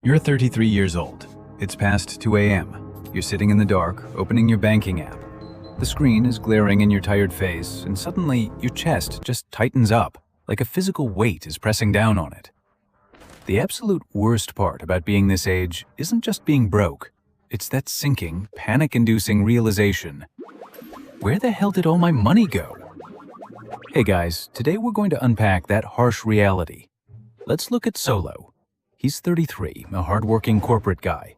You're 33 years old. It's past 2 a.m. You're sitting in the dark, opening your banking app. The screen is glaring in your tired face, and suddenly your chest just tightens up, like a physical weight is pressing down on it. The absolute worst part about being this age isn't just being broke. It's that sinking, panic-inducing realization. Where the hell did all my money go? Hey guys, today we're going to unpack that harsh reality. Let's look at Solo. He's 33, a hardworking corporate guy.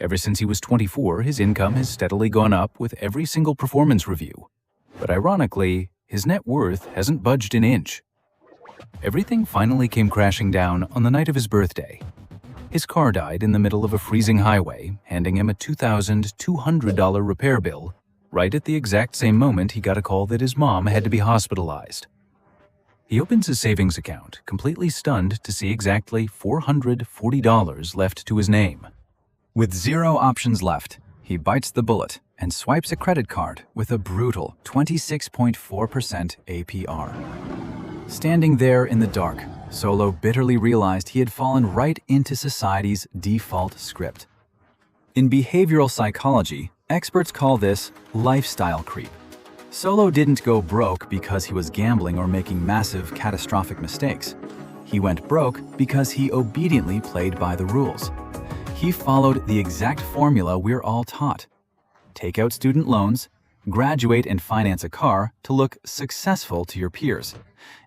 Ever since he was 24, his income has steadily gone up with every single performance review. But ironically, his net worth hasn't budged an inch. Everything finally came crashing down on the night of his birthday. His car died in the middle of a freezing highway, handing him a $2,200 repair bill, right at the exact same moment he got a call that his mom had to be hospitalized. He opens his savings account, completely stunned to see exactly $440 left to his name. With zero options left, he bites the bullet and swipes a credit card with a brutal 26.4% APR. Standing there in the dark, Solo bitterly realized he had fallen right into society's default script. In behavioral psychology, experts call this lifestyle creep. Solo didn't go broke because he was gambling or making massive, catastrophic mistakes. He went broke because he obediently played by the rules. He followed the exact formula we're all taught. Take out student loans, graduate and finance a car to look successful to your peers,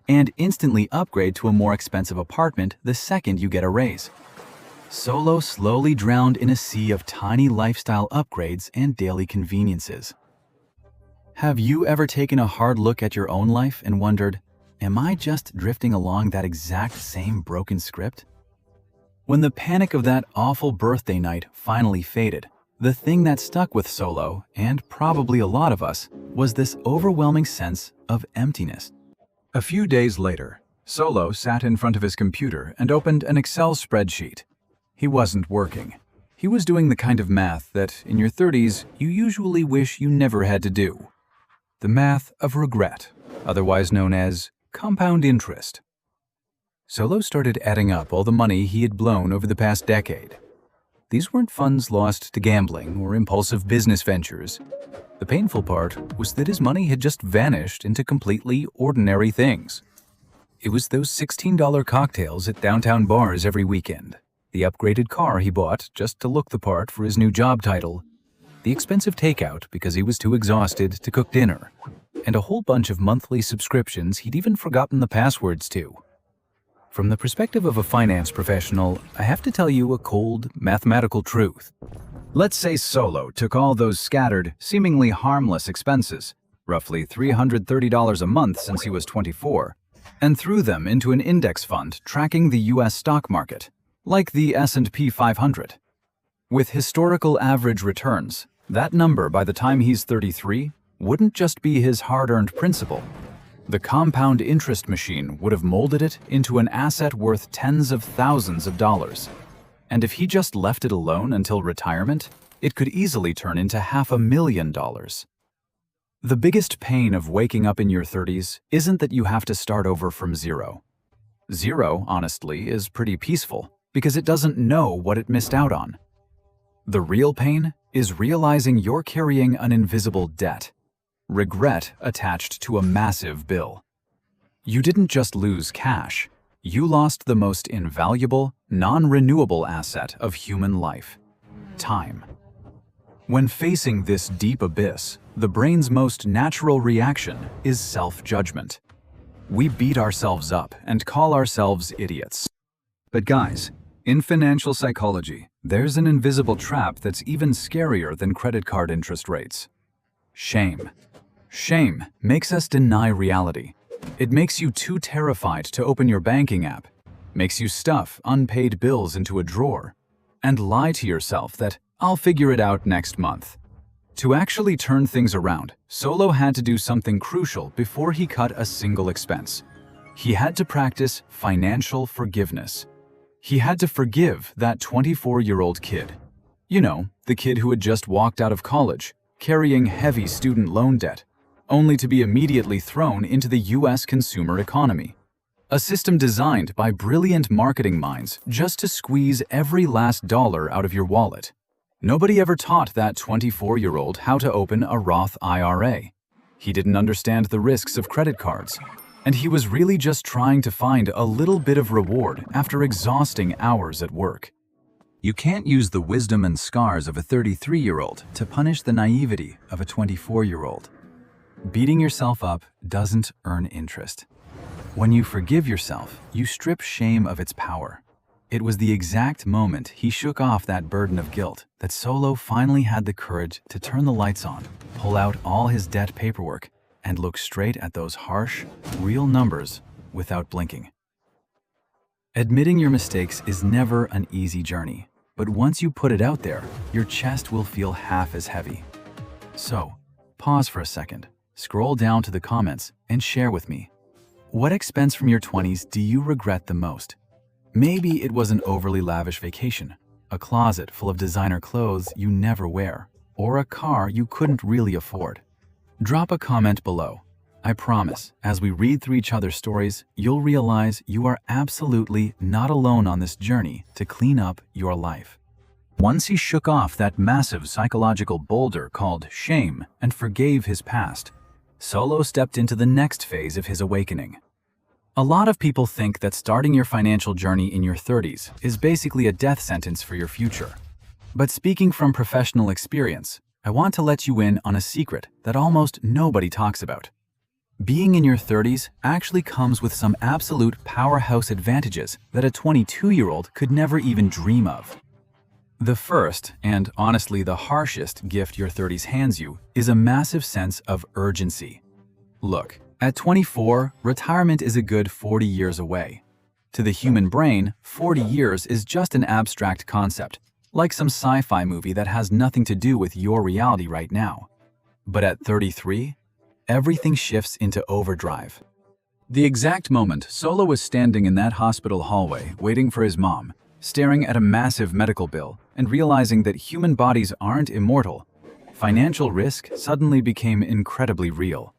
and instantly upgrade to a more expensive apartment the second you get a raise. Solo slowly drowned in a sea of tiny lifestyle upgrades and daily conveniences. Have you ever taken a hard look at your own life and wondered, am I just drifting along that exact same broken script? When the panic of that awful birthday night finally faded, the thing that stuck with Solo, and probably a lot of us, was this overwhelming sense of emptiness. A few days later, Solo sat in front of his computer and opened an Excel spreadsheet. He wasn't working. He was doing the kind of math that, in your 30s, you usually wish you never had to do. The math of regret, otherwise known as compound interest. Solo started adding up all the money he had blown over the past decade. These weren't funds lost to gambling or impulsive business ventures. The painful part was that his money had just vanished into completely ordinary things. It was those $16 cocktails at downtown bars every weekend, the upgraded car he bought just to look the part for his new job title, the expensive takeout because he was too exhausted to cook dinner, and a whole bunch of monthly subscriptions he'd even forgotten the passwords to. From the perspective of a finance professional, I have to tell you a cold, mathematical truth. Let's say Solo took all those scattered, seemingly harmless expenses, roughly $330 a month since he was 24, and threw them into an index fund tracking the US stock market, like the S&P 500. With historical average returns, that number by the time he's 33 wouldn't just be his hard-earned principal. The compound interest machine would have molded it into an asset worth tens of thousands of dollars. And if he just left it alone until retirement, it could easily turn into $500,000. The biggest pain of waking up in your 30s isn't that you have to start over from zero. Zero, honestly, is pretty peaceful because it doesn't know what it missed out on. The real pain is realizing you're carrying an invisible debt, regret attached to a massive bill. You didn't just lose cash, you lost the most invaluable, non-renewable asset of human life: time. When facing this deep abyss, the brain's most natural reaction is self-judgment. We beat ourselves up and call ourselves idiots. But guys, in financial psychology, there's an invisible trap that's even scarier than credit card interest rates: shame. Shame makes us deny reality. It makes you too terrified to open your banking app, makes you stuff unpaid bills into a drawer, and lie to yourself that I'll figure it out next month. To actually turn things around, Solo had to do something crucial before he cut a single expense. He had to practice financial forgiveness. He had to forgive that 24-year-old kid. You know, the kid who had just walked out of college, carrying heavy student loan debt, only to be immediately thrown into the US consumer economy. A system designed by brilliant marketing minds just to squeeze every last dollar out of your wallet. Nobody ever taught that 24-year-old how to open a Roth IRA. He didn't understand the risks of credit cards, and he was really just trying to find a little bit of reward after exhausting hours at work. You can't use the wisdom and scars of a 33-year-old to punish the naivety of a 24-year-old. Beating yourself up doesn't earn interest. When you forgive yourself, you strip shame of its power. It was the exact moment he shook off that burden of guilt that Solo finally had the courage to turn the lights on, pull out all his debt paperwork, and look straight at those harsh, real numbers without blinking. Admitting your mistakes is never an easy journey, but once you put it out there, your chest will feel half as heavy. So, pause for a second, scroll down to the comments, and share with me. What expense from your 20s do you regret the most? Maybe it was an overly lavish vacation, a closet full of designer clothes you never wear, or a car you couldn't really afford. Drop a comment below. I promise, as we read through each other's stories, you'll realize you are absolutely not alone on this journey to clean up your life. Once he shook off that massive psychological boulder called shame and forgave his past, Solo stepped into the next phase of his awakening. A lot of people think that starting your financial journey in your 30s is basically a death sentence for your future. But speaking from professional experience, I want to let you in on a secret that almost nobody talks about. Being in your 30s actually comes with some absolute powerhouse advantages that a 22-year-old could never even dream of. The first, and honestly the harshest gift your 30s hands you, is a massive sense of urgency. Look, at 24, retirement is a good 40 years away. To the human brain, 40 years is just an abstract concept, like some sci-fi movie that has nothing to do with your reality right now. But at 33, everything shifts into overdrive. The exact moment Solo was standing in that hospital hallway waiting for his mom, staring at a massive medical bill and realizing that human bodies aren't immortal, financial risk suddenly became incredibly real.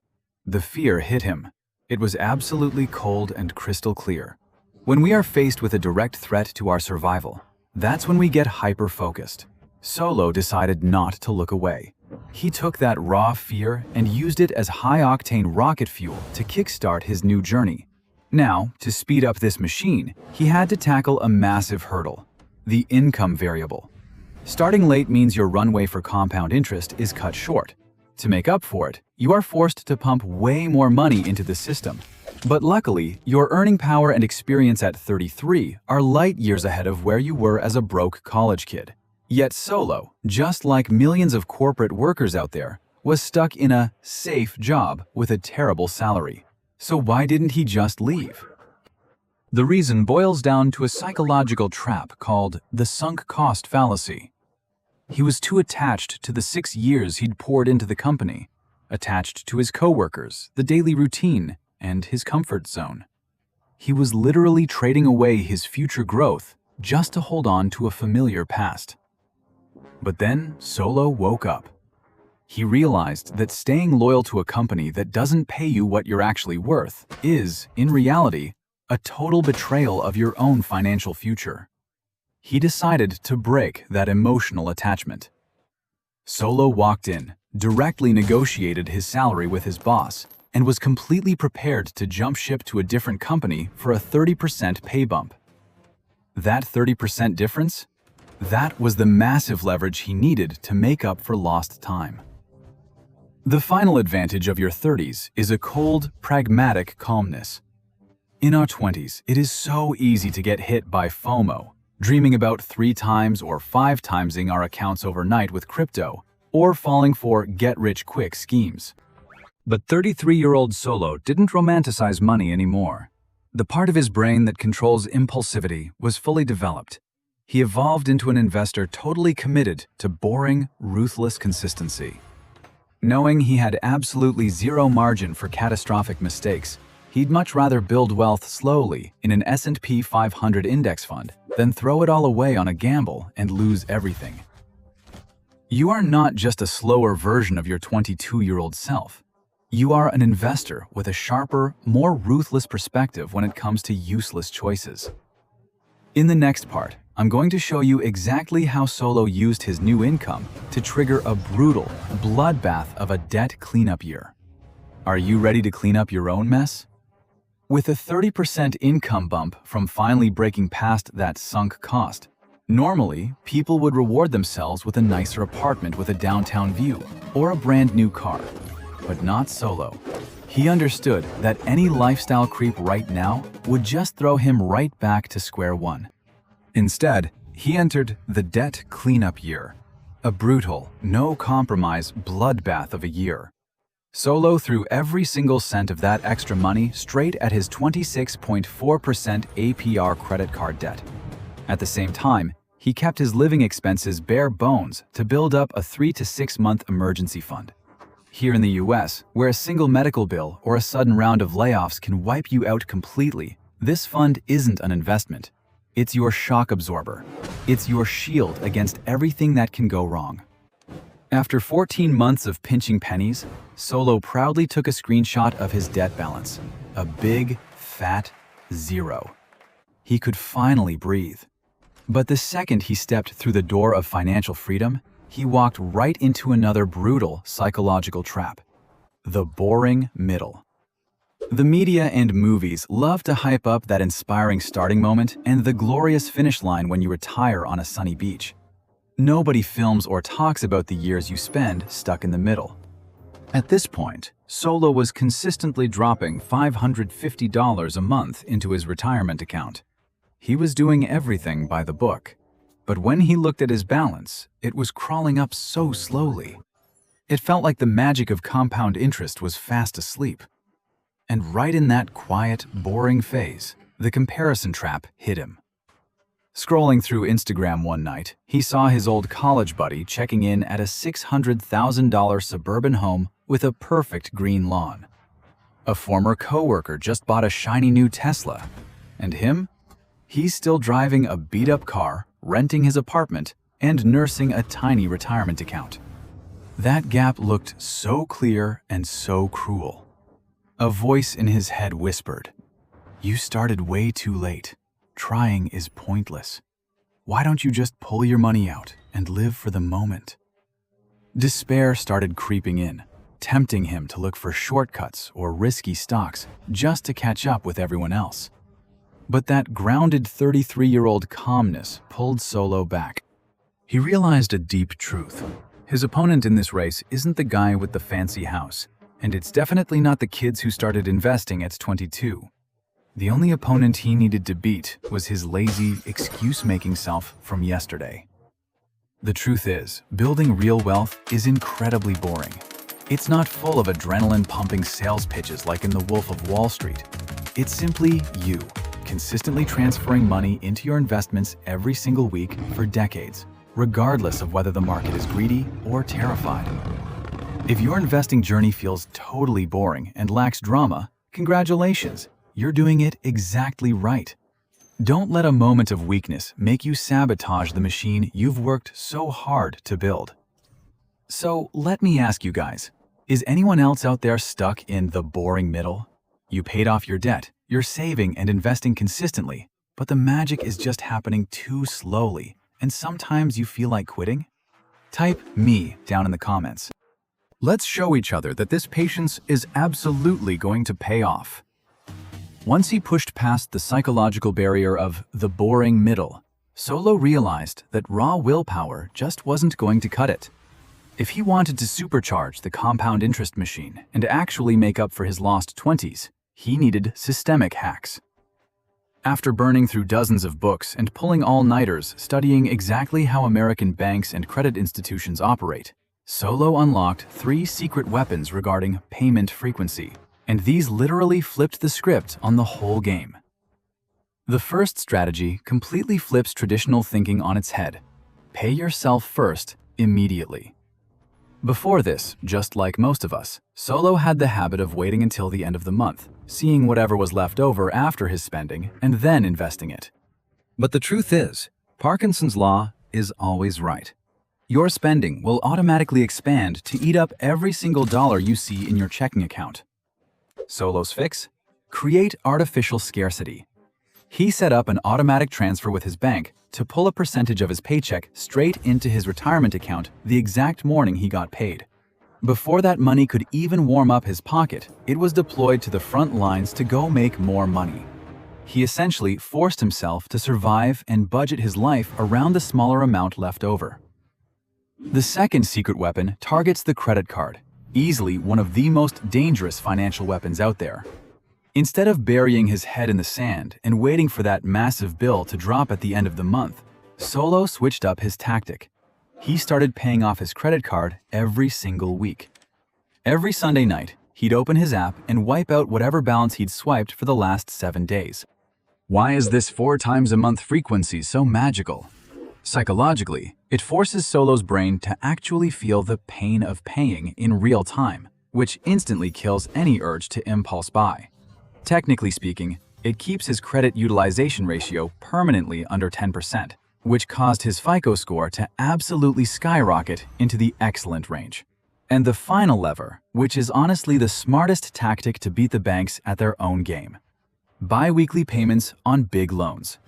The fear hit him. It was absolutely cold and crystal clear. When we are faced with a direct threat to our survival, that's when we get hyper-focused. Solo decided not to look away. He took that raw fear and used it as high-octane rocket fuel to kickstart his new journey. Now, to speed up this machine, he had to tackle a massive hurdle: the income variable. Starting late means your runway for compound interest is cut short. To make up for it, you are forced to pump way more money into the system. But luckily, your earning power and experience at 33 are light years ahead of where you were as a broke college kid. Yet Solo, just like millions of corporate workers out there, was stuck in a safe job with a terrible salary. So why didn't he just leave? The reason boils down to a psychological trap called the sunk cost fallacy. He was too attached to the 6 years he'd poured into the company, attached to his coworkers, the daily routine, and his comfort zone. He was literally trading away his future growth just to hold on to a familiar past. But then Solo woke up. He realized that staying loyal to a company that doesn't pay you what you're actually worth is, in reality, a total betrayal of your own financial future. He decided to break that emotional attachment. Solo walked in, directly negotiated his salary with his boss, and was completely prepared to jump ship to a different company for a 30% pay bump. That 30% difference? That was the massive leverage he needed to make up for lost time. The final advantage of your 30s is a cold, pragmatic calmness. In our 20s, it is so easy to get hit by FOMO, dreaming about 3 times or 5 timesing our accounts overnight with crypto, or falling for get-rich-quick schemes. But 33-year-old Solo didn't romanticize money anymore. The part of his brain that controls impulsivity was fully developed. He evolved into an investor totally committed to boring, ruthless consistency. Knowing he had absolutely zero margin for catastrophic mistakes, he'd much rather build wealth slowly in an S&P 500 index fund than throw it all away on a gamble and lose everything. You are not just a slower version of your 22-year-old self. You are an investor with a sharper, more ruthless perspective when it comes to useless choices. In the next part, I'm going to show you exactly how Solo used his new income to trigger a brutal bloodbath of a debt cleanup year. Are you ready to clean up your own mess? With a 30% income bump from finally breaking past that sunk cost, normally people would reward themselves with a nicer apartment with a downtown view or a brand new car. But not Solo. He understood that any lifestyle creep right now would just throw him right back to square one. Instead, he entered the debt cleanup year, a brutal, no-compromise bloodbath of a year. Solo threw every single cent of that extra money straight at his 26.4% APR credit card debt. At the same time, he kept his living expenses bare bones to build up a 3 to 6 month emergency fund. Here in the US, where a single medical bill or a sudden round of layoffs can wipe you out completely, this fund isn't an investment. It's your shock absorber. It's your shield against everything that can go wrong. After 14 months of pinching pennies, Solo proudly took a screenshot of his debt balance, a big, fat 0. He could finally breathe. But the second he stepped through the door of financial freedom, he walked right into another brutal psychological trap: the boring middle. The media and movies love to hype up that inspiring starting moment and the glorious finish line when you retire on a sunny beach. Nobody films or talks about the years you spend stuck in the middle. At this point, Solo was consistently dropping $550 a month into his retirement account. He was doing everything by the book. But when he looked at his balance, it was crawling up so slowly. It felt like the magic of compound interest was fast asleep. And right in that quiet, boring phase, the comparison trap hit him. Scrolling through Instagram one night, he saw his old college buddy checking in at a $600,000 suburban home with a perfect green lawn. A former coworker just bought a shiny new Tesla. And him? He's still driving a beat-up car, renting his apartment, and nursing a tiny retirement account. That gap looked so clear and so cruel. A voice in his head whispered, "You started way too late. Trying is pointless. Why don't you just pull your money out and live for the moment?" Despair started creeping in, tempting him to look for shortcuts or risky stocks just to catch up with everyone else. But that grounded 33-year-old calmness pulled Solo back. He realized a deep truth. His opponent in this race isn't the guy with the fancy house, and it's definitely not the kids who started investing at 22. The only opponent he needed to beat was his lazy, excuse-making self from yesterday. The truth is, building real wealth is incredibly boring. It's not full of adrenaline-pumping sales pitches like in The Wolf of Wall Street. It's simply you, consistently transferring money into your investments every single week for decades, regardless of whether the market is greedy or terrified. If your investing journey feels totally boring and lacks drama, congratulations, you're doing it exactly right. Don't let a moment of weakness make you sabotage the machine you've worked so hard to build. So let me ask you guys, is anyone else out there stuck in the boring middle? You paid off your debt, you're saving and investing consistently, but the magic is just happening too slowly, and sometimes you feel like quitting? Type "me" down in the comments. Let's show each other that this patience is absolutely going to pay off. Once he pushed past the psychological barrier of the boring middle, Solo realized that raw willpower just wasn't going to cut it. If he wanted to supercharge the compound interest machine and actually make up for his lost 20s, he needed systemic hacks. After burning through dozens of books and pulling all-nighters studying exactly how American banks and credit institutions operate, Solo unlocked 3 secret weapons regarding payment frequency, and these literally flipped the script on the whole game. The first strategy completely flips traditional thinking on its head. Pay yourself first, immediately. Before this, just like most of us, Solo had the habit of waiting until the end of the month, seeing whatever was left over after his spending, and then investing it. But the truth is, Parkinson's law is always right. Your spending will automatically expand to eat up every single dollar you see in your checking account. Solo's fix? Create artificial scarcity. He set up an automatic transfer with his bank to pull a percentage of his paycheck straight into his retirement account the exact morning he got paid. Before that money could even warm up his pocket, it was deployed to the front lines to go make more money. He essentially forced himself to survive and budget his life around the smaller amount left over. The second secret weapon targets the credit card, easily one of the most dangerous financial weapons out there. Instead of burying his head in the sand and waiting for that massive bill to drop at the end of the month, Solo switched up his tactic. He started paying off his credit card every single week. Every Sunday night, he'd open his app and wipe out whatever balance he'd swiped for the last 7 days. Why is this 4 times a month frequency so magical? Psychologically, it forces Solo's brain to actually feel the pain of paying in real time, which instantly kills any urge to impulse buy. Technically speaking, it keeps his credit utilization ratio permanently under 10%, which caused his FICO score to absolutely skyrocket into the excellent range. And the final lever, which is honestly the smartest tactic to beat the banks at their own game: bi-weekly payments on big loans.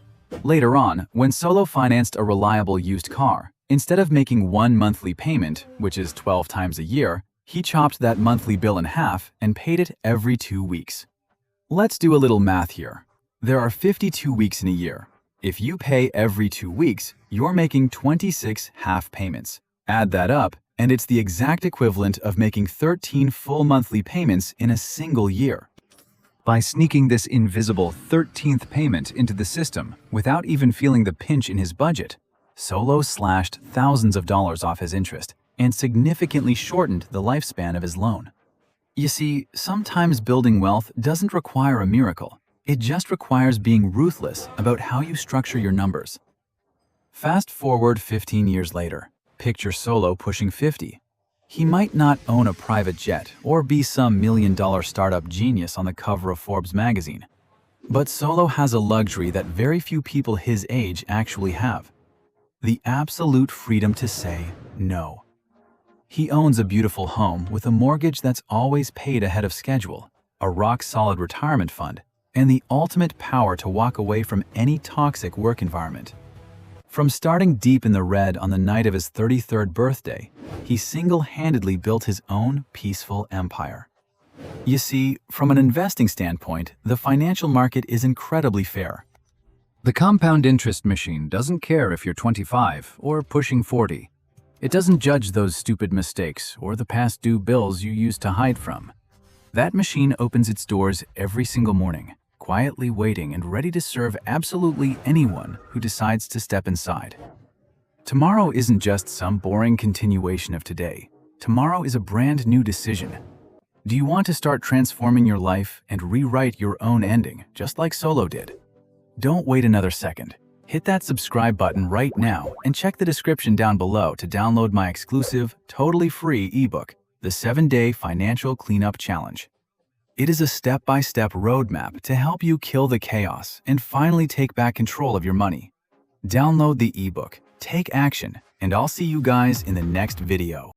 Later on, when Solo financed a reliable used car, instead of making one monthly payment, which is 12 times a year, he chopped that monthly bill in half and paid it every 2 weeks. Let's do a little math here. There are 52 weeks in a year. If you pay every 2 weeks, you're making 26 half payments. Add that up, and it's the exact equivalent of making 13 full monthly payments in a single year. By sneaking this invisible 13th payment into the system without even feeling the pinch in his budget, Solo slashed thousands of dollars off his interest and significantly shortened the lifespan of his loan. You see, sometimes building wealth doesn't require a miracle. It just requires being ruthless about how you structure your numbers. Fast forward 15 years later, picture Solo pushing 50. He might not own a private jet or be some million-dollar startup genius on the cover of Forbes magazine. But Solo has a luxury that very few people his age actually have: the absolute freedom to say no. He owns a beautiful home with a mortgage that's always paid ahead of schedule, a rock-solid retirement fund, and the ultimate power to walk away from any toxic work environment. From starting deep in the red on the night of his 33rd birthday, he single-handedly built his own peaceful empire. You see, from an investing standpoint, the financial market is incredibly fair. The compound interest machine doesn't care if you're 25 or pushing 40. It doesn't judge those stupid mistakes or the past due bills you used to hide from. That machine opens its doors every single morning, quietly waiting and ready to serve absolutely anyone who decides to step inside. Tomorrow isn't just some boring continuation of today. Tomorrow is a brand new decision. Do you want to start transforming your life and rewrite your own ending, just like Solo did? Don't wait another second. Hit that subscribe button right now and check the description down below to download my exclusive, totally free ebook, The 7-Day Financial Cleanup Challenge. It is a step-by-step roadmap to help you kill the chaos and finally take back control of your money. Download the ebook, take action, and I'll see you guys in the next video.